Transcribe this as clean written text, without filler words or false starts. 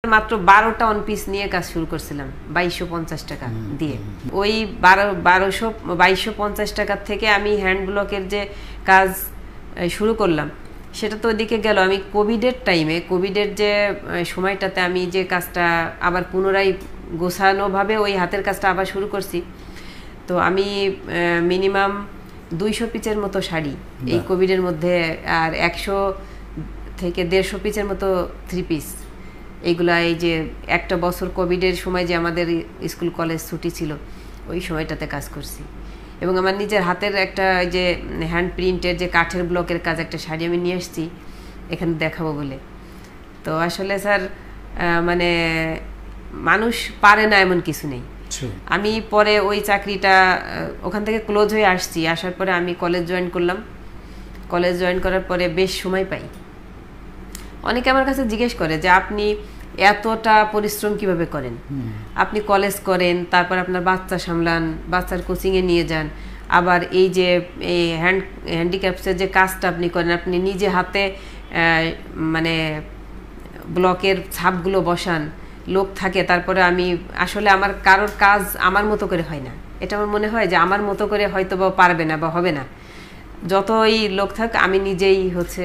মাত্র 12টা on piece নিয়ে কাজ শুরু করছিলাম 2250 টাকা দিয়ে। ওই 2250 টাকা থেকে আমি হ্যান্ড ব্লকের যে কাজ শুরু করলাম সেটা তো ওদিকে গেল। আমি কোভিডের টাইমে, কোভিডের যে সময়টাতে আমি যে কাজটা আবার পুনরায় গোছানোভাবে ওই হাতের কাজটা আবার শুরু করছি। তো আমি মিনিমাম 200 পিচের মতো শাড়ি এই কোভিডের মধ্যে, আর 100 থেকে 150 পিচের মতো 3 পিস, এইগুলা এই যে একটা বছর কোভিডের সময় যে আমাদের স্কুল কলেজ ছুটি ছিল ওই সময়টাতে কাজ করছি। এবং আমার নিজের হাতের একটা যে হ্যান্ড প্রিন্টের যে কাঠের ব্লকের কাজ একটা শাড়ি আমি নিয়ে আসছি এখানে দেখাবো বলে। তো আসলে স্যার মানে মানুষ পারে না এমন কিছু নেই। আমি পরে ওই চাকরিটা ওখান থেকে ক্লোজ হয়ে আসছি, আসার পরে আমি কলেজ জয়েন করলাম। কলেজ জয়েন করার পরে বেশ সময় পাই। অনেকে আমার কাছে জিজ্ঞেস করে যে আপনি এতটা পরিশ্রম কিভাবে করেন, আপনি কলেজ করেন, তারপর আপনার বাচ্চা সামলান, বাচ্চার কোচিংয়ে নিয়ে যান, আবার এই যে এই হ্যান্ডিক্যাপসের যে কাজটা আপনি করেন, আপনি নিজে হাতে মানে ব্লকের ছাপগুলো বসান, লোক থাকে, তারপরে আমি আসলে আমার কারোর কাজ আমার মতো করে হয় না। এটা আমার মনে হয় যে আমার মতো করে হয়তো বা পারবে না বা হবে না, যতই লোক থাক আমি নিজেই হচ্ছে